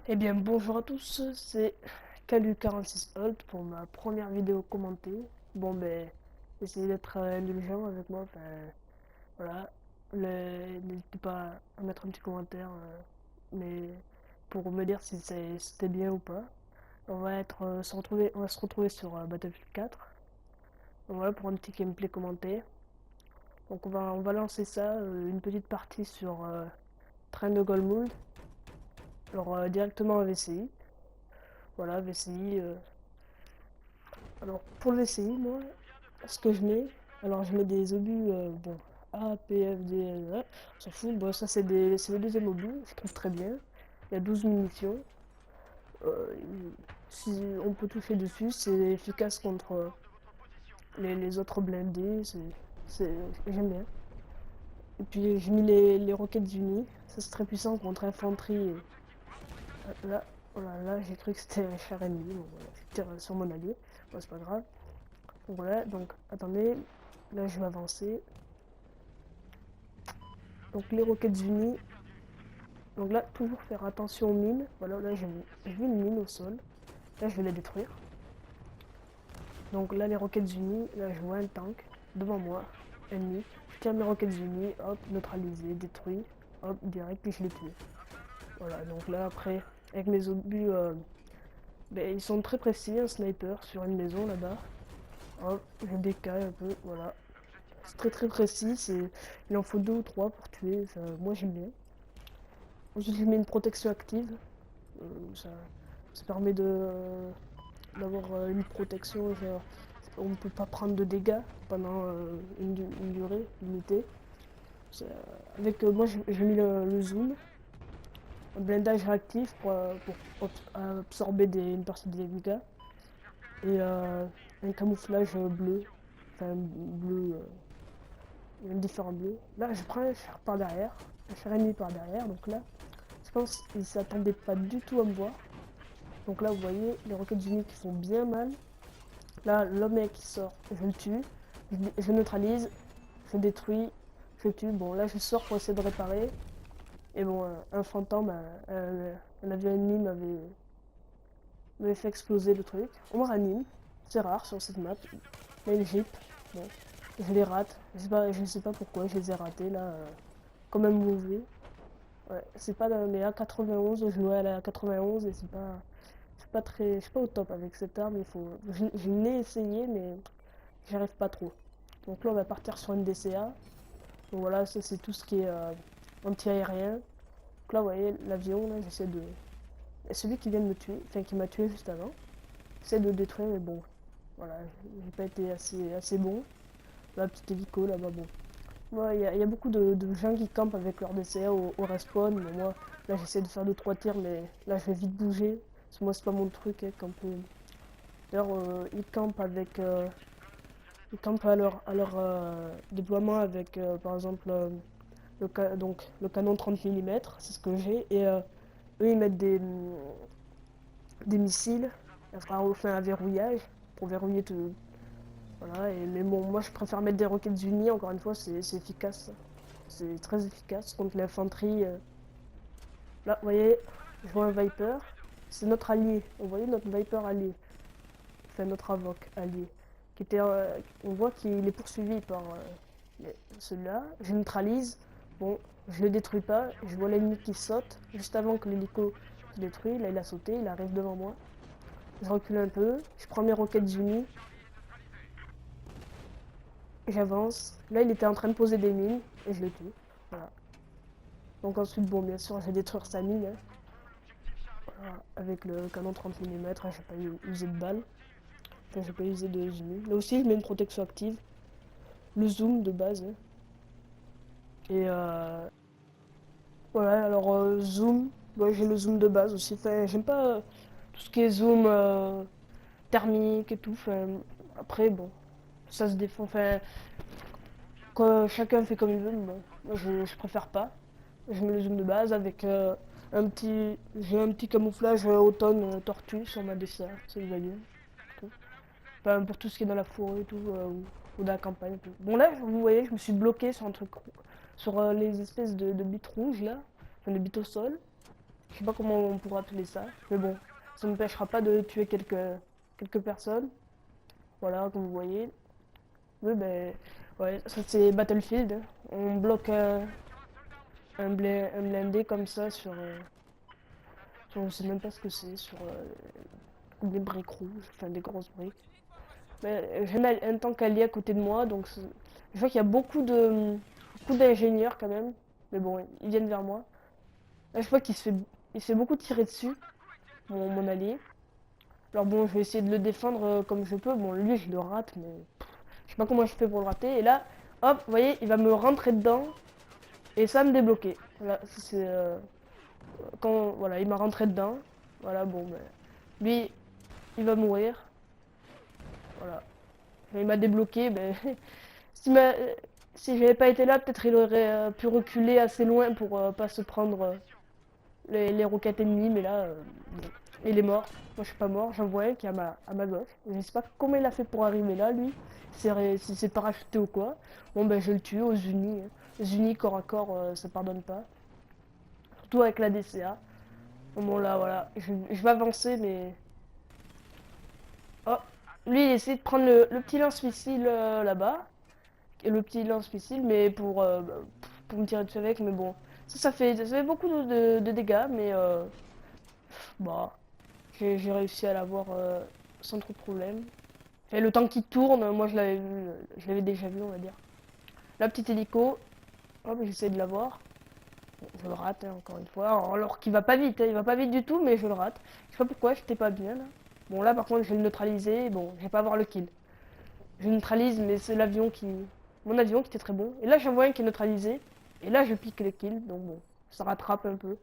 Eh bien bonjour à tous, c'est Calu46Holt pour ma première vidéo commentée. Bon ben, essayez d'être indulgent avec moi, enfin voilà. N'hésitez pas à mettre un petit commentaire, mais pour me dire si c'était bien ou pas. On va se retrouver sur Battlefield 4. Donc voilà pour un petit gameplay commenté. Donc on va lancer ça, une petite partie sur Train de Goldmould. Alors directement à VCI. Voilà, VCI. Alors, pour le VCI, moi, ce que je mets, alors je mets des obus, bon, A, P, F, D, E, on s'en fout. Bon, ça, c'est le deuxième obus, je trouve très bien. Il y a 12 munitions. Euh, si on peut toucher dessus, c'est efficace contre les autres blindés. J'aime bien. Et puis, j'ai mis les roquettes unies. Ça, c'est très puissant contre infanterie. Là, oh là, j'ai cru que c'était un char ennemi. Bon, voilà, je tire sur mon allié. Bon, c'est pas grave. Donc voilà, donc attendez, là je vais avancer. Donc les roquettes unies. Donc là, toujours faire attention aux mines. Voilà, là j'ai vu une mine au sol. Là je vais la détruire. Donc là les roquettes unies, là je vois un tank devant moi, ennemi. Je tire mes roquettes unies, hop, neutralisé, détruit, hop, direct, puis je l'ai tué. Voilà, donc là après, avec mes obus, ben, ils sont très précis, un sniper sur une maison là-bas. Hop, je décale un peu, voilà. C'est très très précis, il en faut deux ou trois pour tuer, ça, moi j'aime bien. Ensuite, je mets une protection active. Euh, ça, ça permet d'avoir une protection, genre, on ne peut pas prendre de dégâts pendant une durée limitée. Moi, j'ai mis le zoom, un blindage réactif pour absorber une partie des dégâts, et un camouflage bleu, enfin bleu, un différent bleu. Là, je prends un char par derrière, un char ennemi par derrière, donc là, je pense qu'ils ne s'attendaient pas du tout à me voir. Donc là, vous voyez, les roquettes unies qui font bien mal. Là, le mec qui sort, je le tue. Je neutralise, je détruis, je tue. Bon, là, je sors pour essayer de réparer. Et bon, un fantôme, un avion ennemi m'avait fait exploser le truc. On me ranime. C'est rare sur cette map. Là, une jeep. Bon, je les rate. Je sais pas pourquoi, je les ai ratés là. Comme un mauvais. Ouais, c'est pas mais à 91, je jouais à la 91 et je suis pas au top avec cette arme. Je l'ai essayé, mais j'arrive pas trop. Donc là, on va partir sur une DCA. Donc voilà, ça c'est tout ce qui est anti-aérien. Donc là, vous voyez, l'avion, là, j'essaie de. Et celui qui vient de me tuer, enfin qui m'a tué juste avant, j'essaie de le détruire, mais bon, voilà, j'ai pas été assez bon. Là, petit hélico là-bas, bon. Moi, il y a beaucoup de gens qui campent avec leur DCA au respawn, mais moi, là, j'essaie de faire 2-3 tirs, mais là, je vais vite bouger. Parce que moi, c'est pas mon truc, hein, camper. D'ailleurs, ils campent à leur déploiement avec, par exemple, donc, le canon 30 mm, c'est ce que j'ai, et eux, ils mettent des missiles, enfin, on fait un verrouillage pour verrouiller tout. Voilà, mais bon, moi, je préfère mettre des roquettes unies, encore une fois, c'est efficace. C'est très efficace contre l'infanterie. Là, vous voyez, je vois un Viper. C'est notre allié. Vous voyez notre Viper allié. Enfin, notre Avoc allié. Qui était, on voit qu'il est poursuivi par celui-là. Je neutralise. Bon, je le détruis pas. Je vois l'ennemi qui saute. Juste avant que l'hélico se détruise. Là, il a sauté. Il arrive devant moi. Je recule un peu. Je prends mes roquettes unies. J'avance. Là, il était en train de poser des mines. Et je le tue. Voilà. Donc ensuite, bon, bien sûr, je vais détruire sa mine. Hein. Voilà. Avec le canon 30 mm, j'ai pas usé de balles. Enfin, j'ai pas usé de zoom. Là aussi, je mets une protection active. Le zoom de base. Hein. Et voilà, alors zoom. Ouais, j'ai le zoom de base aussi. Enfin, j'aime pas tout ce qui est zoom thermique et tout. Enfin, après, bon, ça se défend. Enfin, quand chacun fait comme il veut. Bon, moi, je préfère pas. Je mets le zoom de base avec j'ai un petit camouflage automne tortue sur ma DCA, si vous voyez. Enfin, pour tout ce qui est dans la forêt et tout, ou dans la campagne et tout. Bon là, vous voyez, je me suis bloqué sur un truc, sur les espèces de bites rouges là, enfin de bites au sol. Je sais pas comment on pourra appeler ça, mais bon, ça ne m'empêchera pas de tuer quelques personnes. Voilà, comme vous voyez. Oui, ben, ouais, ça c'est Battlefield, hein. On bloque un blindé comme ça sur, on sait même pas ce que c'est, sur des briques rouges, enfin des grosses briques. Mais j'ai un tank allié à côté de moi, donc je vois qu'il y a beaucoup d'ingénieurs quand même. Mais bon, ils viennent vers moi. Là, je vois il se fait beaucoup tirer dessus, mon allié. Alors bon, je vais essayer de le défendre comme je peux. Bon, lui, je le rate, mais je sais pas comment je fais pour le rater. Et là, hop, vous voyez, il va me rentrer dedans et ça va me débloquer. Voilà, c'est quand voilà, il m'a rentré dedans. Voilà, bon, ben, lui, il va mourir. Voilà, il m'a débloqué. Ben, si ma, si j'avais pas été là, peut-être il aurait pu reculer assez loin pour pas se prendre les roquettes ennemies. Mais là, bon, il est mort. Moi, je suis pas mort. J'en vois un qui est à ma gauche. Je sais pas comment il a fait pour arriver là, lui. Si c'est parachuté ou quoi. Bon, ben, je le tue aux unis, hein. Les unis corps à corps, ça pardonne pas. Surtout avec la DCA. Bon, là, voilà. Je vais avancer, mais. Oh, lui, il essaie de prendre le petit lance-missile là-bas. Et le petit lance-missile, mais pour me tirer dessus avec. Mais bon, ça fait beaucoup de dégâts, mais bah, j'ai réussi à l'avoir sans trop de problème. Et le temps qu'il tourne, moi je l'avais déjà vu, on va dire. La petite hélico, hop, j'essaie de l'avoir. Bon, je le rate, hein, encore une fois. Alors qu'il va pas vite, hein, il va pas vite du tout, mais je le rate. Je sais pas pourquoi, j'étais pas bien là. Bon, là par contre, je vais le neutraliser. Bon, je vais pas avoir le kill. Je neutralise, mais c'est mon avion qui était très bon. Et là, j'en vois un qui est neutralisé. Et là, je pique les kills, donc bon, ça rattrape un peu.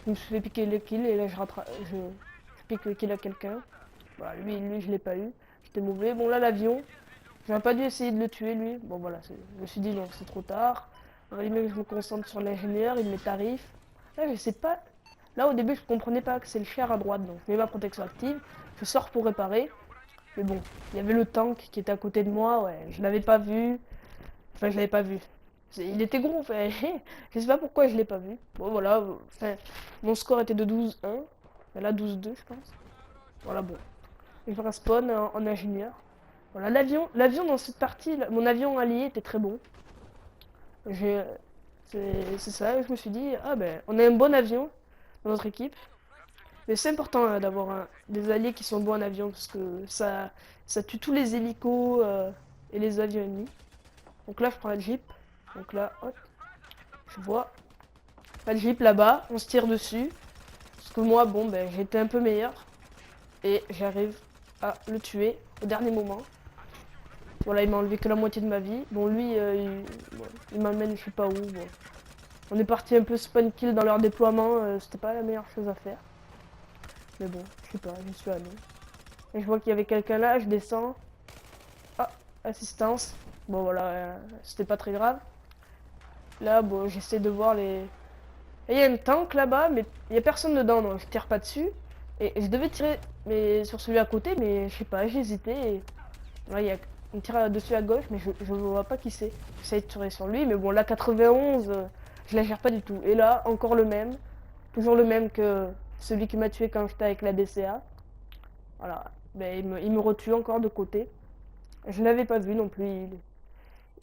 Je me suis fait piquer les kills et là, je pique les kills à quelqu'un. Voilà, lui, je l'ai pas eu. J'étais mauvais. Bon, là, l'avion, j'aurais pas dû essayer de le tuer, lui. Bon, voilà, je me suis dit, non, c'est trop tard. Il fallait même que je me concentre sur l'ingénieur, il met tarif. Là, je sais pas. Là, au début, je comprenais pas que c'est le char à droite, donc je mets ma protection active. Je sors pour réparer. Mais bon, il y avait le tank qui était à côté de moi, ouais, je l'avais pas vu. Enfin, je l'avais pas vu. Il était gros, enfin, je sais pas pourquoi je l'ai pas vu. Bon, voilà, enfin, mon score était de 12-1. Là, 12-2, je pense. Voilà, bon. Je vais respawn en ingénieur. Voilà, l'avion dans cette partie, mon avion allié était très bon. J'ai, c'est ça, je me suis dit, ah ben, on a un bon avion dans notre équipe. Mais c'est important d'avoir des alliés qui sont bons en avion parce que ça tue tous les hélicos et les avions ennemis. Donc là, je prends la Jeep. Donc là, hop, je vois la Jeep là-bas. On se tire dessus. Parce que moi, bon, ben, j'ai été un peu meilleur. Et j'arrive à le tuer au dernier moment. Voilà, il m'a enlevé que la moitié de ma vie. Bon, lui, il m'emmène je sais pas où. Bon. On est parti un peu spawn kill dans leur déploiement. C'était pas la meilleure chose à faire. Mais bon, je sais pas, j'y suis allé. Et je vois qu'il y avait quelqu'un là, je descends. Ah, assistance. Bon voilà, c'était pas très grave. Là, bon, j'essaie de voir les... Et il y a un tank là-bas, mais il y a personne dedans, donc je tire pas dessus. Et je devais tirer sur celui à côté, mais je sais pas, j'ai hésité. Et... Là, on tire dessus à gauche, mais je vois pas qui c'est. J'essaie de tirer sur lui, mais bon, la 91, je la gère pas du tout. Et là, encore le même. Toujours le même que celui qui m'a tué quand j'étais avec la DCA. Voilà, ben, il me retue encore de côté. Je l'avais pas vu non plus,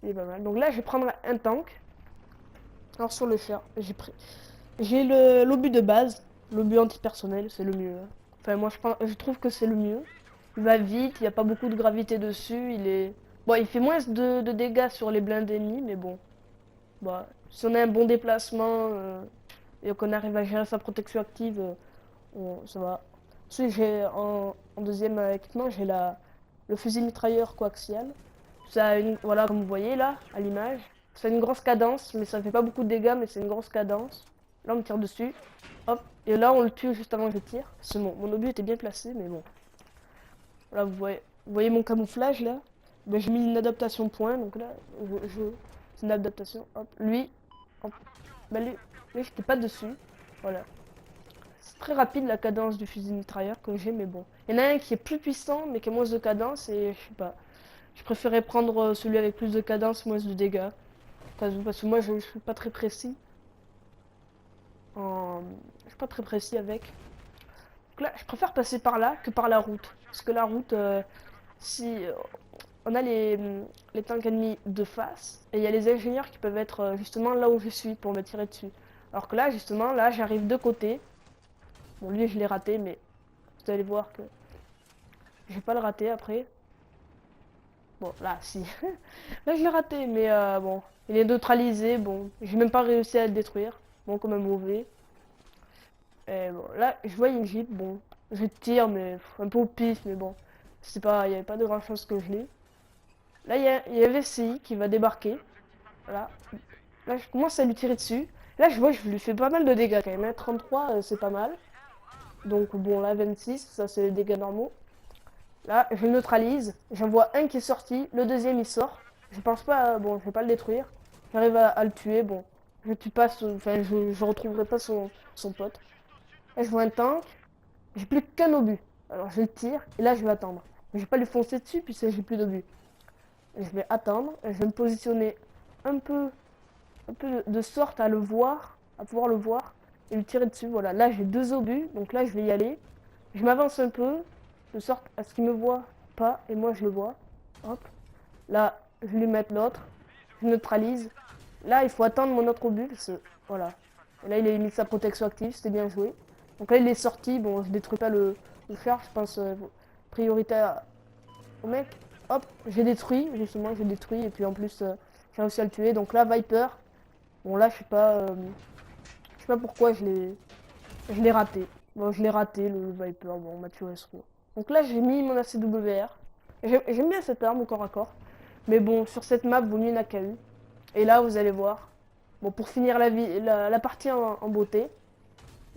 il est pas mal. Donc là, je vais prendre un tank. Alors sur le char, j'ai l'obus de base, l'obus antipersonnel, c'est le mieux, hein. Enfin, moi, je trouve que c'est le mieux. Il va vite, il n'y a pas beaucoup de gravité dessus, Bon, il fait moins de dégâts sur les blindés ennemis, mais bon. Bah, si on a un bon déplacement et qu'on arrive à gérer sa protection active, ça va. Ensuite, en deuxième équipement, j'ai le fusil mitrailleur coaxial. Ça a voilà, comme vous voyez là, à l'image. Ça a une grosse cadence, mais ça fait pas beaucoup de dégâts, mais c'est une grosse cadence. Là, on me tire dessus. Hop. Et là, on le tue juste avant que je tire. C'est bon, mon obus était bien placé, mais bon. Là, vous voyez mon camouflage là. Ben, j'ai mis une adaptation point, donc là, c'est une adaptation. Hop. Lui, hop. Ben, lui j'étais pas dessus. Voilà. C'est très rapide la cadence du fusil mitrailleur que j'ai, mais bon. Il y en a un qui est plus puissant, mais qui a moins de cadence, et je sais pas. Je préférais prendre celui avec plus de cadence, moins de dégâts. Parce que moi, je suis pas très précis. Je suis pas très précis avec. Donc là, je préfère passer par là que par la route. Parce que la route, si on a les tanks ennemis de face, et il y a les ingénieurs qui peuvent être justement là où je suis pour me tirer dessus. Alors que là, justement, là, j'arrive de côté. Bon, lui, je l'ai raté, mais vous allez voir que je vais pas le rater après. Bon, là, si. Là, je l'ai raté, mais bon, il est neutralisé. Bon, j'ai même pas réussi à le détruire. Bon, comme un mauvais. Et bon, là, je vois une Jeep. Bon, je tire, mais un peu au pif, mais bon, c'est pas, il y avait pas de grand chance que je l'ai. Là, il y a VCI qui va débarquer. Voilà. Là, je commence à lui tirer dessus. Là, je vois, je lui fais pas mal de dégâts quand même. Hein. 33, c'est pas mal. Donc, bon, là, 26, ça, c'est les dégâts normaux. Là, je le neutralise. J'en vois un qui est sorti. Le deuxième, il sort. Je pense pas, bon, je vais pas le détruire. J'arrive à le tuer. Bon, je tue pas, enfin, je retrouverai pas son pote. Là, je vois un tank. J'ai plus qu'un obus. Alors, je le tire. Et là, je vais attendre. Je vais pas lui foncer dessus puisque j'ai plus d'obus. Je vais attendre. Je vais me positionner un peu de sorte à le voir, à pouvoir le voir et lui tirer dessus. Voilà, là j'ai deux obus, donc là je vais y aller. Je m'avance un peu, de sorte à ce qu'il me voit pas et moi je le vois. Hop, là je vais lui mettre l'autre, je neutralise. Là il faut attendre mon autre obus parce que voilà. Et là il a mis sa protection active, c'était bien joué. Donc là il est sorti, bon je détruis pas le char, je pense priorité au mec. Hop, j'ai détruit, justement j'ai détruit et puis en plus j'ai réussi à le tuer. Donc là Viper, bon là je sais pas pourquoi je l'ai raté. Bon je l'ai raté le Viper, bon Mathieu Escroc. Donc là j'ai mis mon ACWR. J'aime bien cette arme au corps à corps. Mais bon sur cette map vaut mieux une AKU. Et là vous allez voir. Bon pour finir la partie en beauté.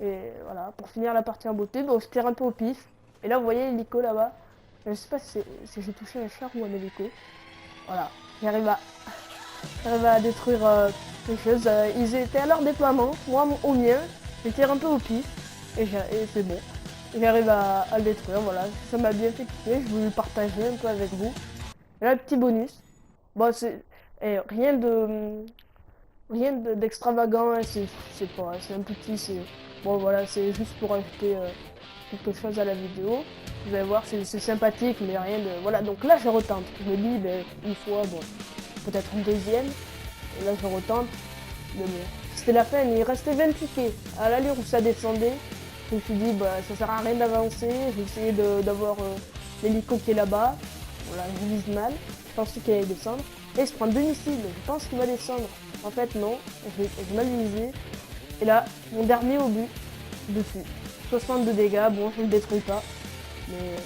Et voilà, pour finir la partie en beauté, bon je tire un peu au pif. Et là vous voyez l'hélico là-bas. Je sais pas si j'ai touché un char ou un hélico. Voilà, j'arrive à détruire les choses. Ils étaient à leur déploiement, moi au mien. Je tire un peu au pif et c'est bon. J'arrive à le détruire, voilà. Ça m'a bien fait kiffer, je voulais le partager un peu avec vous. Et là, petit bonus. Bon, c'est rien d'extravagant, hein, c'est un petit, c'est bon voilà, c'est juste pour ajouter quelque chose à la vidéo. Vous allez voir, c'est sympathique, mais rien de voilà. Donc là, je retente. Je me dis, ben, une fois, bon, peut-être une deuxième. Et là, je retente. Mais bon, c'était la fin, il restait 20 tickets. À l'allure où ça descendait, je me suis dit, bah, ça sert à rien d'avancer. J'ai essayé d'avoir l'hélico qui est là-bas. Voilà, je vise mal. Je pensais qu'il allait descendre. Et il se prend deux missiles. Je pense qu'il va descendre. En fait, non. J'ai mal visé. Et là, mon dernier obus dessus. 62 dégâts. Bon, je ne le détruis pas. Mais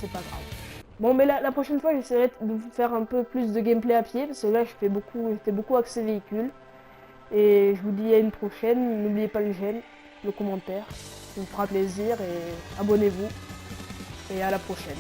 c'est pas grave. Bon, mais la prochaine fois, j'essaierai de vous faire un peu plus de gameplay à pied. Parce que là, j'étais beaucoup axé véhicule. Et je vous dis à une prochaine. N'oubliez pas le j'aime, le commentaire. Ça me fera plaisir. Et abonnez-vous. Et à la prochaine.